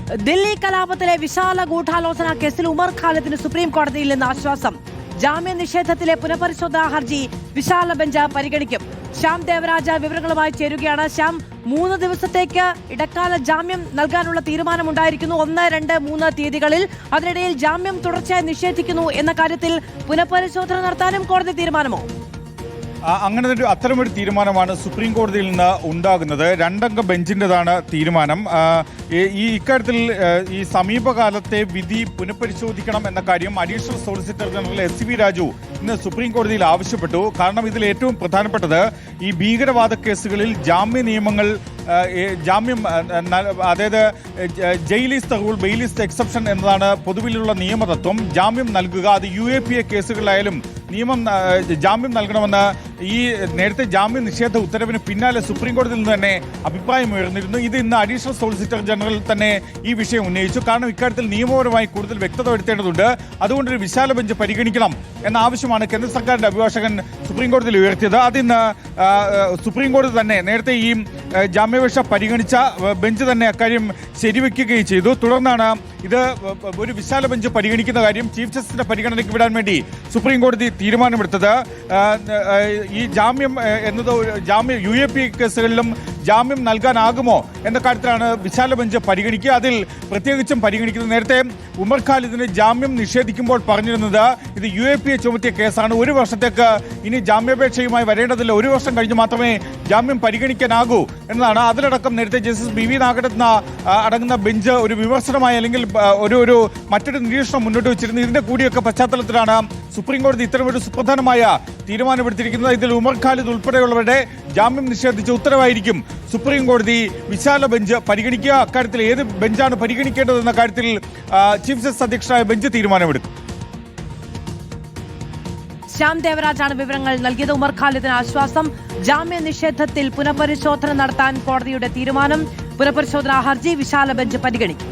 ദില്ലി കലാപത്തിലെ വിശാല ഗൂഢാലോചന കേസിൽ ഉമർ ഖാലിദിന് സുപ്രീം കോടതിയിൽ നിന്ന് ആശ്വാസം. ജാമ്യ നിഷേധത്തിലെ പുനഃപരിശോധനാ ഹർജി വിശാല ബെഞ്ച് പരിഗണിക്കും. ശ്യാം ദേവരാജ വിവരങ്ങളുമായി ചേരുകയാണ്. ശ്യാം, 3 ദിവസത്തേക്ക് ഇടക്കാല ജാമ്യം നൽകാനുള്ള തീരുമാനമുണ്ടായിരിക്കുന്നു. 1, 2, 3 തീയതികളിൽ. അതിനിടയിൽ ജാമ്യം തുടർച്ചയായി നിഷേധിക്കുന്നു എന്ന കാര്യത്തിൽ പുനഃപരിശോധന നടത്താനും കോടതി തീരുമാനമോ? അങ്ങനെ അത്തരമൊരു തീരുമാനമാണ് സുപ്രീം കോടതിയിൽ നിന്ന് ഉണ്ടാകുന്നത്. 2 അംഗ ബെഞ്ചിൻ്റെതാണ് തീരുമാനം. ഇക്കാര്യത്തിൽ ഈ സമീപകാലത്തെ വിധി പുനഃപരിശോധിക്കണം എന്ന കാര്യം additional solicitor general SCV Raju ഇന്ന് സുപ്രീം കോടതിയിൽ ആവശ്യപ്പെട്ടു. കാരണം ഇതിൽ ഏറ്റവും പ്രധാനപ്പെട്ടത് ഈ ഭീകരവാദ കേസുകളിൽ ജാമ്യ നിയമങ്ങൾ അതായത് jail is the rule, bail is the exception എന്നതാണ് പൊതുവിലുള്ള നിയമതത്വം. ജാമ്യം നൽകുക, അത് UAPA കേസുകളിലായാലും ജാമ്യം നൽകണമെന്ന് ഈ നേരത്തെ ജാമ്യ നിഷേധ ഉത്തരവിന് പിന്നാലെ സുപ്രീം കോടതിയിൽ നിന്ന് തന്നെ അഭിപ്രായം ഉയർന്നിരുന്നു. ഇത് ഇന്ന് അഡീഷണൽ സോളിസിറ്റർ ജനറൽ തന്നെ ഈ വിഷയം ഉന്നയിച്ചു. കാരണം ഇക്കാര്യത്തിൽ നിയമപരമായി കൂടുതൽ വ്യക്തത വരുത്തേണ്ടതുണ്ട്. അതുകൊണ്ടൊരു വിശാല ബെഞ്ച് പരിഗണിക്കണം എന്ന ആവശ്യമാണ് കേന്ദ്ര സർക്കാരിന്റെ അഭിഭാഷകൻ സുപ്രീം കോടതിയിൽ ഉയർത്തിയത്. അതിന്ന് സുപ്രീം കോടതി തന്നെ നേരത്തെ ഈ ജാമ്യാപേക്ഷ പരിഗണിച്ച ബെഞ്ച് തന്നെ അക്കാര്യം ശരിവെക്കുകയും ചെയ്തു. തുടർന്നാണ് ഇത് ഒരു വിശാല ബെഞ്ച് പരിഗണിക്കുന്ന കാര്യം ചീഫ് ജസ്റ്റിസിന്റെ പരിഗണനയ്ക്ക് വിടാൻ വേണ്ടി സുപ്രീം കോടതി തീരുമാനമെടുത്തത്. ഈ ജാമ്യം എന്നത് UAPA കേസുകളിലും ജാമ്യം നൽകാനാകുമോ എന്ന കാര്യത്തിലാണ് വിശാല ബെഞ്ച് പരിഗണിക്കുക. അതിൽ പ്രത്യേകിച്ചും പരിഗണിക്കുന്നത് നേരത്തെ ഉമർ ഖാലിദിന് ജാമ്യം നിഷേധിക്കുമ്പോൾ പറഞ്ഞിരുന്നത് ഇത് UAPA ചുമത്തിയ കേസാണ്, 1 വർഷത്തേക്ക് ഇനി ജാമ്യാപേക്ഷയുമായി വരേണ്ടതില്ല, 1 വർഷം കഴിഞ്ഞ് മാത്രമേ ജാമ്യം പരിഗണിക്കാനാകൂ എന്നതാണ്. അതിലടക്കം നേരത്തെ ജസ്റ്റിസ് BV നാഗരത്ന അടങ്ങുന്ന ബെഞ്ച് ഒരു വിമർശനമായി അല്ലെങ്കിൽ ഒരു മറ്റൊരു നിരീക്ഷണം മുന്നോട്ട് വെച്ചിരുന്നു. ഇതിന്റെ കൂടിയൊക്കെ പശ്ചാത്തലത്തിലാണ് സുപ്രീം കോടതി ഇത്തരമൊരു സുപ്രധാനമായ തീരുമാനമെടുത്തിരിക്കുന്നത്. ഇതിൽ ഉമർ ഖാലിദ് ഉൾപ്പെടെയുള്ളവരുടെ ജാമ്യം നിഷേധിച്ച ഉത്തരവായിരിക്കും സുപ്രീം കോടതി വിശാല ബെഞ്ച് പരിഗണിക്കുക. അക്കാര്യത്തിൽ ഏത് ബെഞ്ചാണ് പരിഗണിക്കേണ്ടതെന്ന കാര്യത്തിൽ ചീഫ് ജസ്റ്റിസ് അധ്യക്ഷനായ ബെഞ്ച് തീരുമാനമെടുക്കും. ശ്യാം ദേവരാജാണ് വിവരങ്ങൾ നൽകിയത്. ഉമർ ഖാലിദിന് ആശ്വാസം. ജാമ്യ നിഷേധത്തിൽ പുനഃപരിശോധന നടത്താൻ കോടതിയുടെ തീരുമാനം. പുനഃപരിശോധനാ ഹർജി വിശാല ബെഞ്ച് പരിഗണിക്കും.